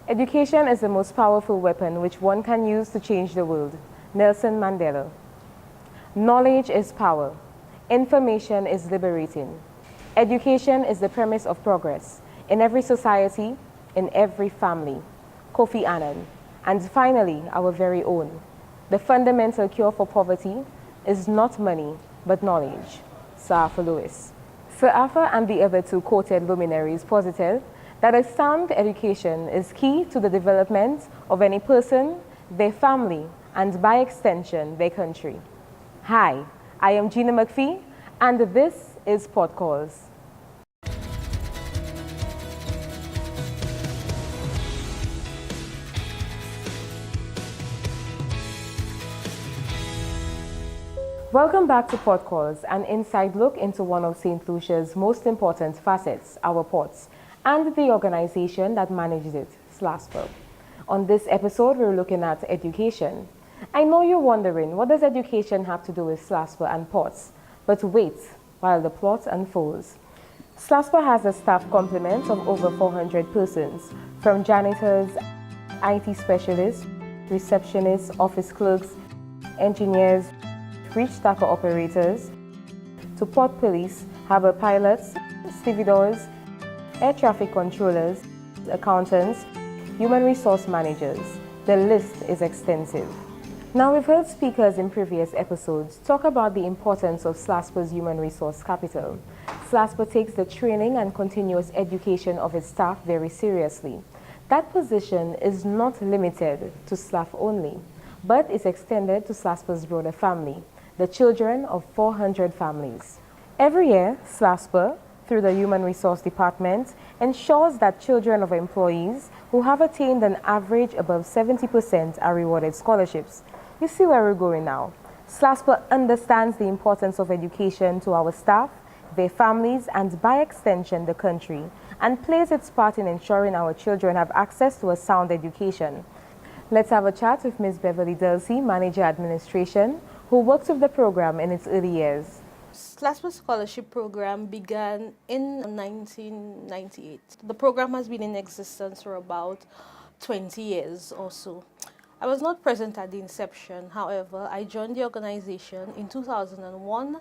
Education is the most powerful weapon which one can use to change the world. Nelson Mandela. Knowledge is power. Information is liberating. Education is the premise of progress in every society, in every family. Kofi Annan. And finally, our very own. The fundamental cure for poverty is not money, but knowledge. Sir Arthur Lewis. Sir Arthur and the other two quoted luminaries posited that a sound education is key to the development of any person, their family, and by extension, their country. Hi, I am Gina McPhee, and this is Podcalls. Welcome back to Podcalls, an inside look into one of St. Lucia's most important facets, our ports, and the organization that manages it, SLASPA. On this episode, we're looking at education. I know you're wondering, what does education have to do with SLASPA and ports? But wait, while the plot unfolds. SLASPA has a staff complement of over 400 persons, from janitors, IT specialists, receptionists, office clerks, engineers, reach stacker operators, to port police, harbor pilots, stevedores, air traffic controllers, accountants, human resource managers. The list is extensive. Now, we've heard speakers in previous episodes talk about the importance of SLASPA's human resource capital. SLASPA takes the training and continuous education of its staff very seriously. That position is not limited to SLAF only, but is extended to SLASPA's broader family, the children of 400 families. Every year, SLASPA, through the Human Resource Department, ensures that children of employees who have attained an average above 70% are rewarded scholarships. You see where we're going now. SLASPA understands the importance of education to our staff, their families, and by extension, the country, and plays its part in ensuring our children have access to a sound education. Let's have a chat with Ms. Beverly Delsey, Manager Administration, who worked with the program in its early years. SLASPA Scholarship Program began in 1998. The program has been in existence for about 20 years or so. I was not present at the inception. However, I joined the organization in 2001,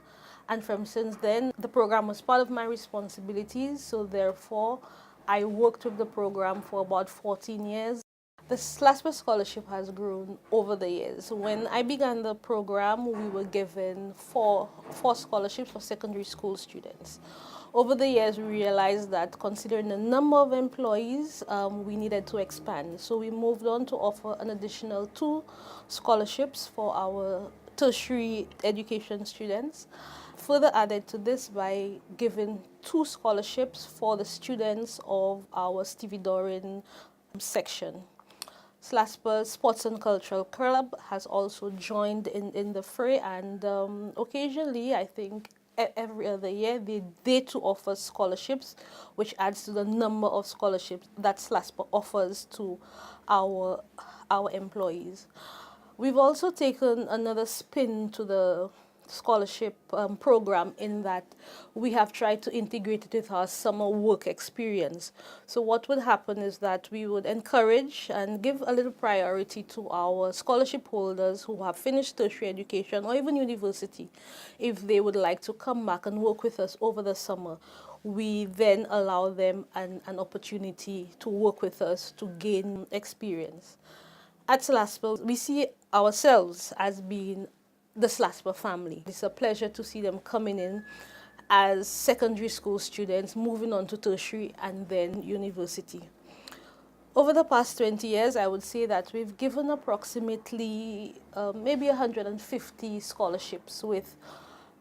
and from since then, the program was part of my responsibilities, so therefore, I worked with the program for about 14 years. The SLASPA scholarship has grown over the years. When I began the program, we were given four scholarships for secondary school students. Over the years, we realized that considering the number of employees, we needed to expand. So we moved on to offer an additional 2 scholarships for our tertiary education students. Further added to this by giving 2 scholarships for the students of our stevedoring section. SLASPA Sports and Cultural Club has also joined in the fray, and occasionally, I think every other year, they too offer scholarships, which adds to the number of scholarships that SLASPA offers to our employees. We've also taken another spin to the scholarship program in that we have tried to integrate it with our summer work experience. So what would happen is that we would encourage and give a little priority to our scholarship holders who have finished tertiary education or even university. If they would like to come back and work with us over the summer, we then allow them an opportunity to work with us to gain experience. At SLASPA, we see ourselves as being the SLASPA family. It's a pleasure to see them coming in as secondary school students, moving on to tertiary and then university. Over the past 20 years, I would say that we've given approximately maybe 150 scholarships.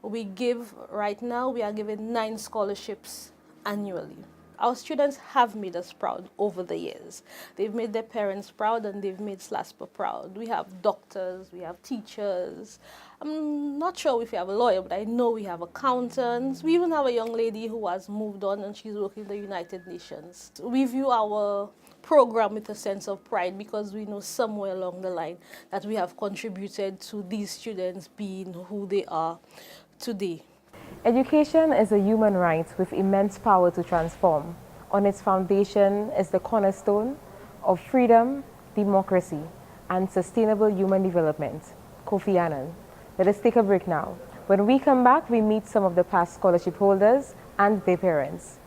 Right now, we are giving 9 scholarships annually. Our students have made us proud over the years. They've made their parents proud and they've made SLASPA proud. We have doctors, we have teachers. I'm not sure if we have a lawyer, but I know we have accountants. We even have a young lady who has moved on and she's working in the United Nations. We view our program with a sense of pride because we know somewhere along the line that we have contributed to these students being who they are today. Education is a human right with immense power to transform. On its foundation is the cornerstone of freedom, democracy, and sustainable human development, Kofi Annan. Let us take a break now. When we come back, we meet some of the past scholarship holders and their parents.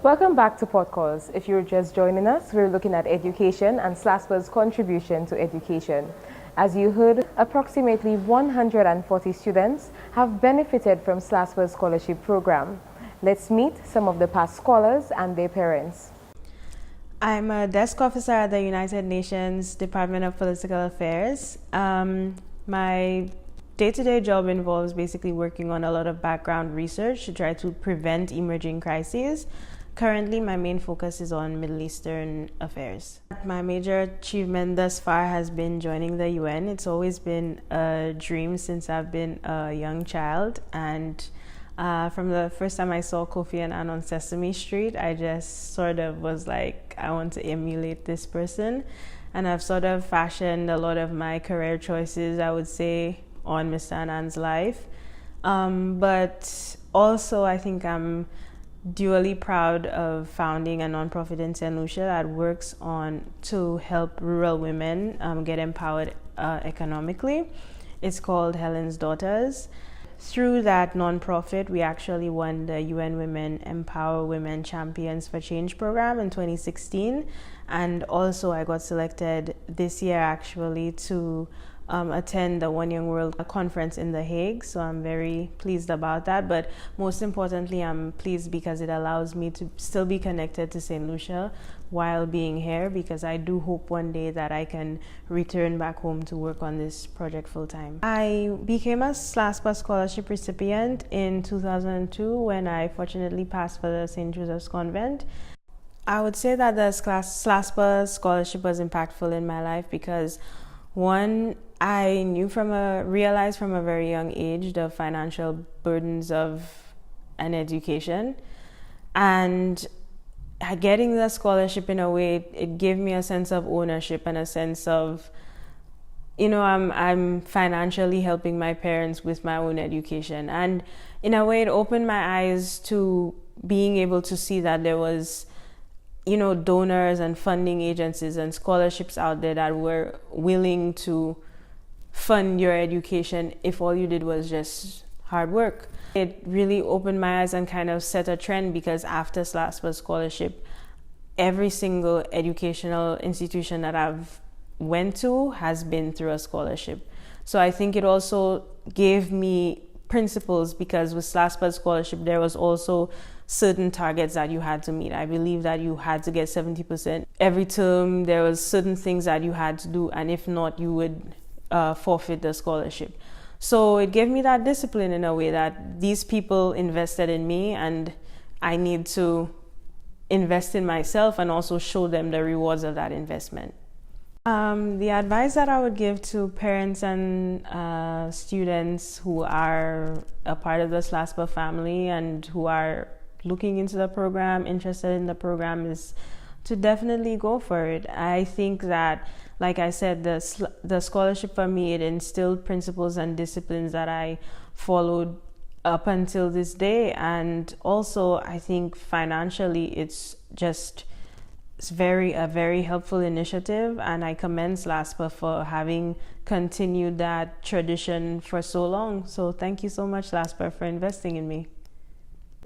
Welcome back to Port Calls. If you're just joining us, we're looking at education and SLASPA's contribution to education. As you heard, approximately 140 students have benefited from SLASPA's scholarship program. Let's meet some of the past scholars and their parents. I'm a desk officer at the United Nations Department of Political Affairs. My day-to-day job involves basically working on a lot of background research to try to prevent emerging crises. Currently, my main focus is on Middle Eastern affairs. My major achievement thus far has been joining the UN. It's always been a dream since I've been a young child, and from the first time I saw Kofi Annan on Sesame Street, I just sort of was like, I want to emulate this person. And I've sort of fashioned a lot of my career choices, I would say, on Mr. Annan's life. But also, I think I'm dually proud of founding a nonprofit in St. Lucia that works on to help rural women get empowered economically. It's called Helen's Daughters. Through that nonprofit, we actually won the UN Women Empower Women Champions for Change program in 2016. And also I got selected this year actually to attend the One Young World conference in The Hague. So I'm very pleased about that. But most importantly, I'm pleased because it allows me to still be connected to St. Lucia while being here, because I do hope one day that I can return back home to work on this project full time. I became a SLASPA scholarship recipient in 2002 when I fortunately passed for the St. Joseph's Convent. I would say that the SLASPA scholarship was impactful in my life because, one, I realized from a very young age the financial burdens of an education, and getting the scholarship in a way, it gave me a sense of ownership and a sense of, I'm financially helping my parents with my own education. And in a way, it opened my eyes to being able to see that there was, donors and funding agencies and scholarships out there that were willing to fund your education if all you did was just hard work. It really opened my eyes and kind of set a trend, because after SLASPA scholarship, every single educational institution that I've went to has been through a scholarship. So I think it also gave me principles, because with SLASPA scholarship, there was also certain targets that you had to meet. I believe that you had to get 70% every term. There was certain things that you had to do, and if not, you would forfeit the scholarship. So it gave me that discipline in a way that these people invested in me, and I need to invest in myself and also show them the rewards of that investment. The advice that I would give to parents and students who are a part of the SLASPA family and who are looking into the program, interested in the program, is to definitely go for it. I think that, like I said, the scholarship for me, it instilled principles and disciplines that I followed up until this day. And also, I think financially, it's a very helpful initiative, and I commend SLASPA for having continued that tradition for so long. So thank you so much, SLASPA, for investing in me.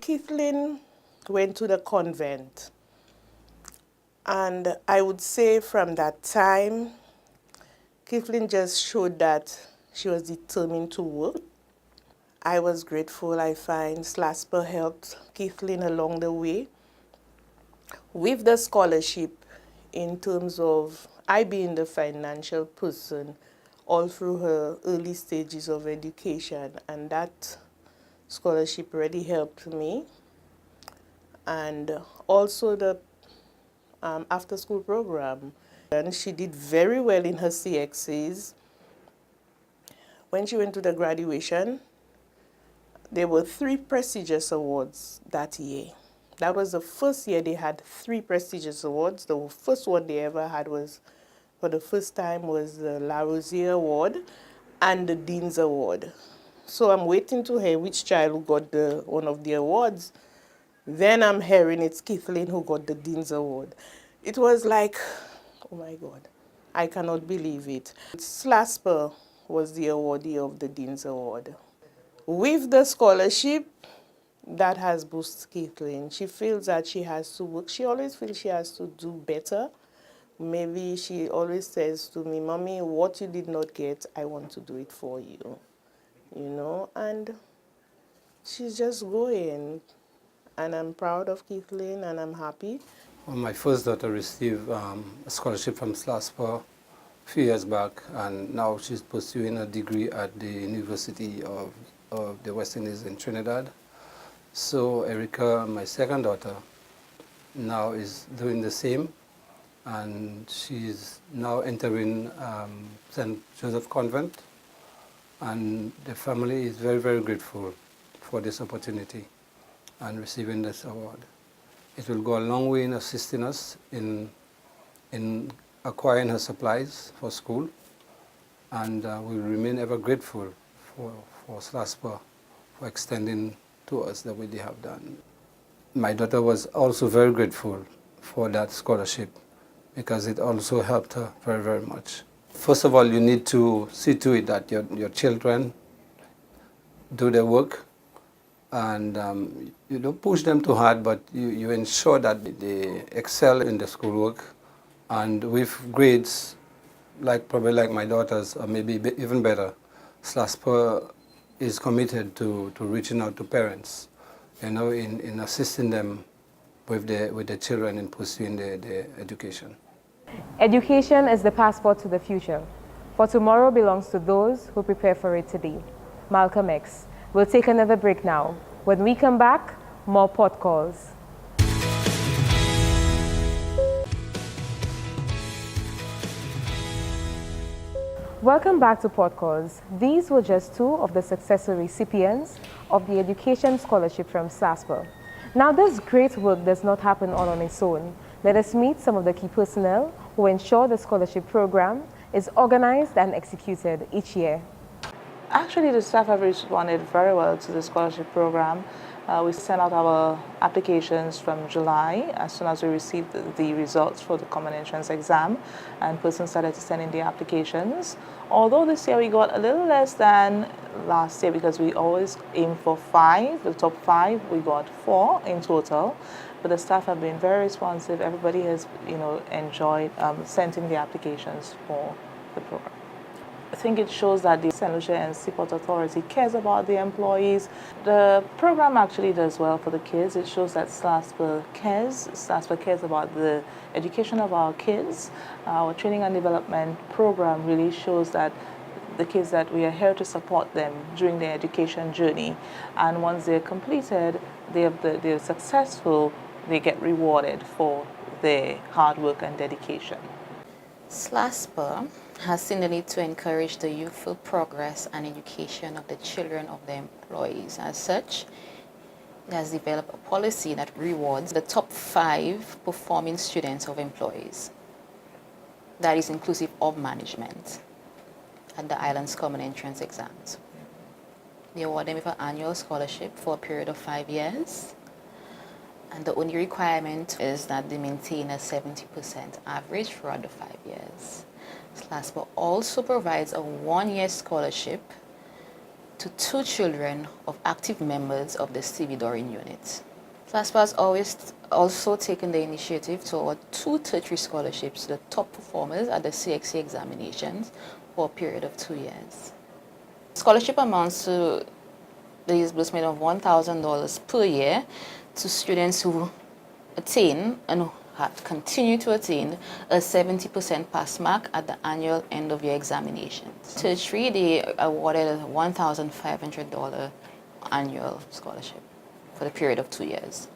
Kathleen went to the convent, and I would say from that time, Kathleen just showed that she was determined to work. I was grateful. I find SLASPA helped Kathleen along the way with the scholarship, in terms of I being the financial person all through her early stages of education, and that scholarship really helped me. And also the after-school program. And she did very well in her CXCs. When she went to the graduation, there were 3 prestigious awards that year. That was the first year they had 3 prestigious awards. The first one they ever had was, for the first time, was the La Rosier Award and the Dean's Award. So I'm waiting to hear which child who got one of the awards. Then I'm hearing it's Kathleen who got the Dean's Award. It was like, oh my God, I cannot believe it. SLASPER was the awardee of the Dean's Award. With the scholarship, that has boosted Kathleen. She feels that she has to work. She always feels she has to do better. Maybe she always says to me, Mommy, what you did not get, I want to do it for you. You know, and she's just going. And I'm proud of Kathleen, and I'm happy. Well, my first daughter received a scholarship from SLASPER a few years back, and now she's pursuing a degree at the University of the West Indies in Trinidad. So Erica, my second daughter, now is doing the same, and she's now entering St. Joseph Convent, and the family is very, very grateful for this opportunity and receiving this award. It will go a long way in assisting us in acquiring her supplies for school, and we will remain ever grateful for SLASPER for extending to us the way they have done. My daughter was also very grateful for that scholarship because it also helped her very, very much. First of all, you need to see to it that your children do their work, and you don't push them too hard, but you ensure that they excel in the schoolwork, and with grades probably like my daughter's, or maybe even better, SLASPER is committed to reaching out to parents, you know, in assisting them with their children in pursuing their education. Education is the passport to the future, for tomorrow belongs to those who prepare for it today. Malcolm X. We'll take another break now. When we come back, more Port Calls. Welcome back to Port Calls. These were just 2 of the successful recipients of the Education Scholarship from SLASPER. Now, this great work does not happen all on its own. Let us meet some of the key personnel who ensure the scholarship program is organized and executed each year. Actually, the staff have responded very well to the scholarship program. We sent out our applications from July as soon as we received the results for the common entrance exam, and persons started to send in their applications. Although this year we got a little less than last year because we always aim for 5, the top 5, we got 4 in total. But the staff have been very responsive. Everybody has, enjoyed sending their applications for the program. I think it shows that the St. Lucia and Seaport Authority cares about the employees. The program actually does well for the kids. It shows that SLASPER cares. SLASPER cares about the education of our kids. Our training and development program really shows that the kids, that we are here to support them during their education journey. And once they're completed, they're successful, they get rewarded for their hard work and dedication. SLASPER has seen the need to encourage the youthful progress and education of the children of the employees. As such, it has developed a policy that rewards the top 5 performing students of employees. That is inclusive of management at the island's common entrance exams. They award them with an annual scholarship for a period of 5 years. And the only requirement is that they maintain a 70% average throughout the 5 years. SLASPER also provides a 1-year scholarship to 2 children of active members of the Stevedoring unit. SLASPER has always also taken the initiative to award 2 tertiary scholarships to the top performers at the CXC examinations for a period of 2 years. Scholarship amounts to the disbursement of $1,000 per year to students who attain and continue to attain a 70% pass mark at the annual end of year examinations. Tertiary, they awarded a $1,500 annual scholarship for the period of 2 years.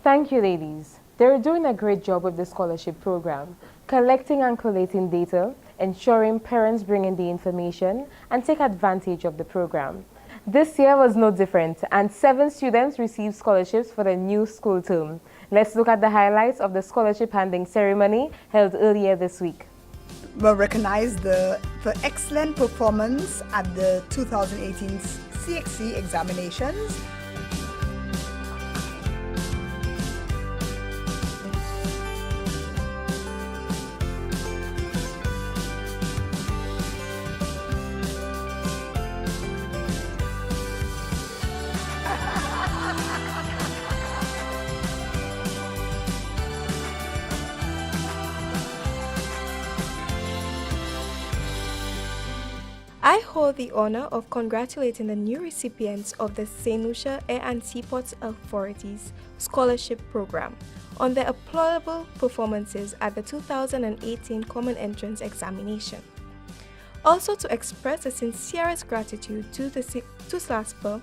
Thank you, ladies. They're doing a great job with the scholarship program, collecting and collating data, ensuring parents bring in the information and take advantage of the program. This year was no different, and 7 students received scholarships for the new school term. Let's look at the highlights of the scholarship handing ceremony held earlier this week. We'll recognize the excellent performance at the 2018 CXC examinations. I hold the honor of congratulating the new recipients of the St. Lucia Air and Seaports Authority's Scholarship Program on their applaudable performances at the 2018 Common Entrance Examination. Also to express the sincerest gratitude to SLASPA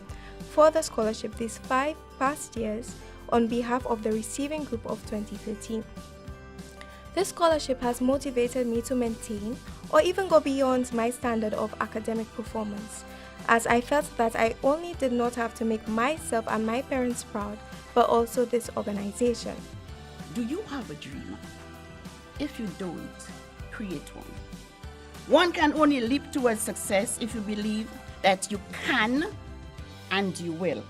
for the scholarship these 5 past years on behalf of the receiving group of 2013. This scholarship has motivated me to maintain or even go beyond my standard of academic performance, as I felt that I only did not have to make myself and my parents proud, but also this organization. Do you have a dream? If you don't, create one. One can only leap towards success if you believe that you can and you will.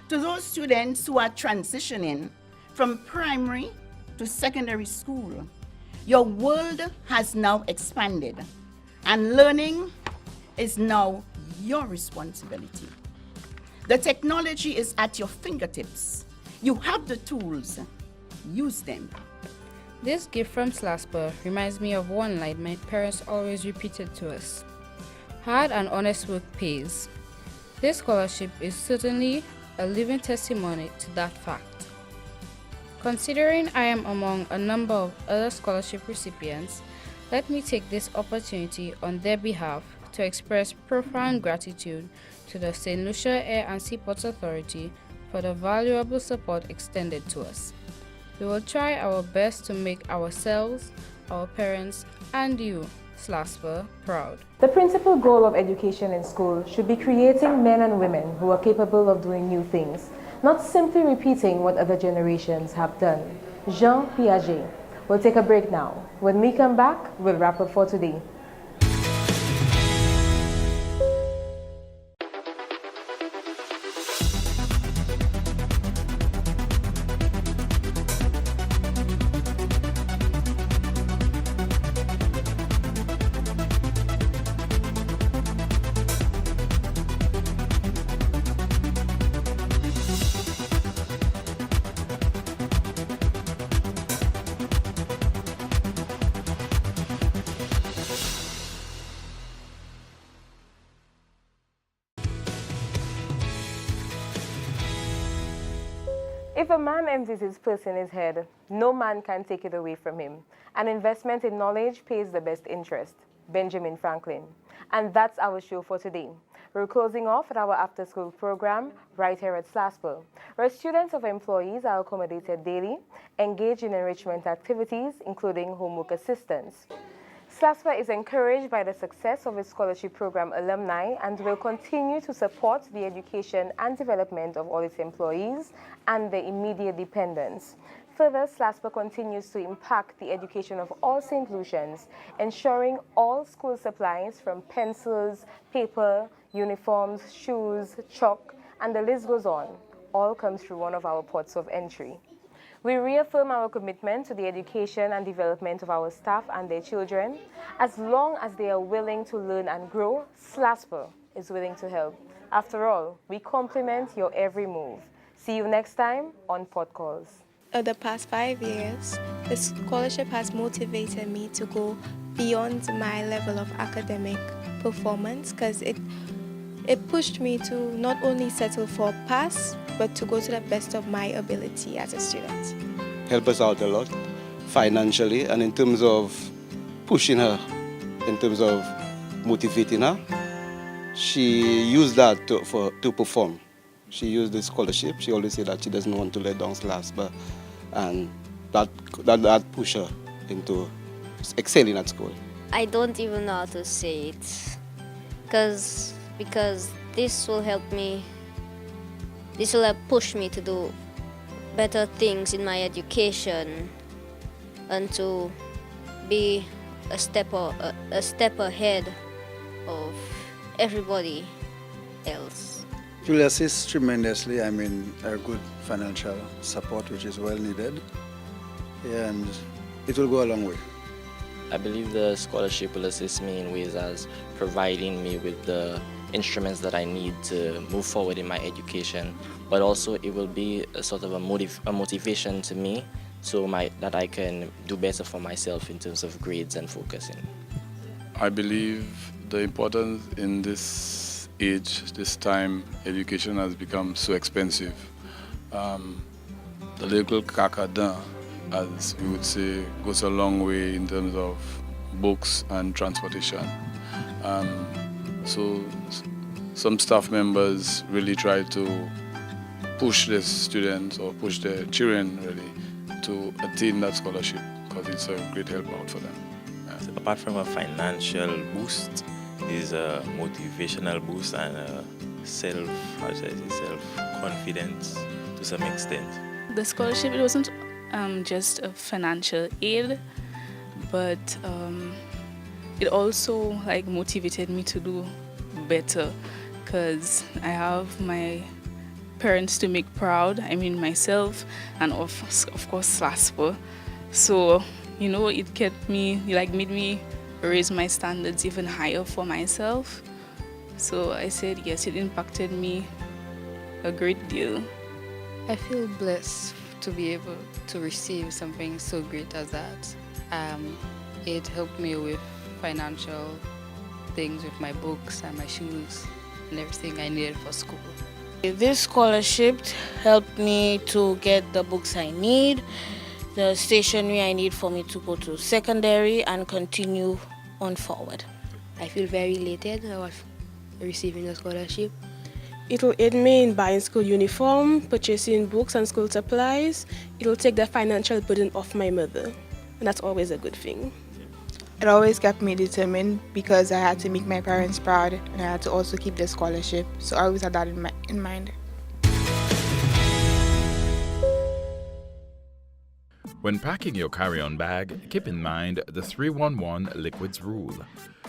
To those students who are transitioning from primary to secondary school, your world has now expanded, and learning is now your responsibility. The technology is at your fingertips. You have the tools. Use them. This gift from SLASPA reminds me of one line my parents always repeated to us: hard and honest work pays. This scholarship is certainly a living testimony to that fact. Considering I am among a number of other scholarship recipients, let me take this opportunity on their behalf to express profound gratitude to the St. Lucia Air and Seaports Authority for the valuable support extended to us. We will try our best to make ourselves, our parents, and you, SLASPA, proud. The principal goal of education in school should be creating men and women who are capable of doing new things, not simply repeating what other generations have done. Jean Piaget. We'll take a break now. When we come back, we'll wrap up for today. If a man empties his purse in his head, no man can take it away from him. An investment in knowledge pays the best interest. Benjamin Franklin. And that's our show for today. We're closing off at our after-school program right here at SLASPA, where students of employees are accommodated daily, engaged in enrichment activities, including homework assistance. SLASPA is encouraged by the success of its scholarship program alumni and will continue to support the education and development of all its employees and their immediate dependents. Further, SLASPA continues to impact the education of all St. Lucians, ensuring all school supplies from pencils, paper, uniforms, shoes, chalk, and the list goes on, all come through one of our ports of entry. We reaffirm our commitment to the education and development of our staff and their children. As long as they are willing to learn and grow, SLASPA is willing to help. After all, we compliment your every move. See you next time on Port Calls. The past 5 years, the scholarship has motivated me to go beyond my level of academic performance, because it pushed me to not only settle for a pass, but to go to the best of my ability as a student. Help us out a lot, financially, and in terms of pushing her, in terms of motivating her. she used that to perform. She used the scholarship. She always said that she doesn't want to let down SLASPA, and that pushed her into excelling at school. I don't even know how to say it, because this will help me. This will help push me to do better things in my education and to be a step ahead of everybody else. It will assist tremendously. I mean, a good financial support, which is well needed, and it will go a long way. I believe the scholarship will assist me in ways as providing me with the instruments that I need to move forward in my education, but also it will be a sort of a motivation to me so that I can do better for myself in terms of grades and focusing. I believe the importance in this age, this time, education has become so expensive. The little cacadan, as we would say, goes a long way in terms of books and transportation. So some staff members really try to push the students or push their children really to attain that scholarship because it's a great help out for them. Yeah. Apart from a financial boost, it is a motivational boost and a self-confidence to some extent. The scholarship, it wasn't just a financial aid, but it also motivated me to do better because I have my parents to make proud, I mean myself and of course SLASPA. So, it kept me, made me raise my standards even higher for myself. So I said yes, it impacted me a great deal. I feel blessed to be able to receive something so great as that. It helped me with financial things, with my books and my shoes and everything I needed for school. This scholarship helped me to get the books I need, the stationery I need for me to go to secondary and continue on forward. I feel very elated about receiving the scholarship. It will aid me in buying school uniform, purchasing books and school supplies. It will take the financial burden off my mother, and that's always a good thing. It always kept me determined because I had to make my parents proud and I had to also keep the scholarship. So I always had that in mind. When packing your carry-on bag, keep in mind the 3-1-1 liquids rule.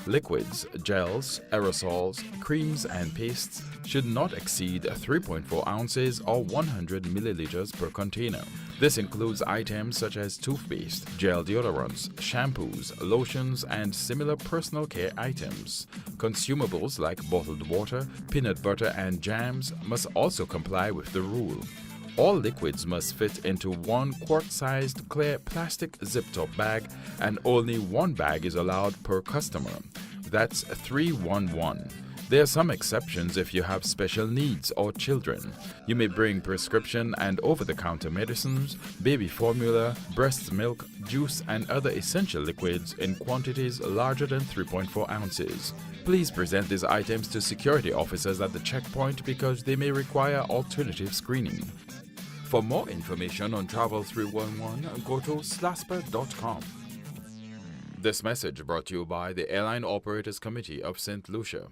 Liquids, gels, aerosols, creams and pastes should not exceed 3.4 ounces or 100 milliliters per container. This includes items such as toothpaste, gel deodorants, shampoos, lotions, and similar personal care items. Consumables like bottled water, peanut butter, and jams must also comply with the rule. All liquids must fit into one quart-sized clear plastic zip-top bag, and only one bag is allowed per customer. That's 3-1-1. There are some exceptions if you have special needs or children. You may bring prescription and over-the-counter medicines, baby formula, breast milk, juice, and other essential liquids in quantities larger than 3.4 ounces. Please present these items to security officers at the checkpoint because they may require alternative screening. For more information on Travel 311, go to slaspa.com. This message brought to you by the Airline Operators Committee of St. Lucia.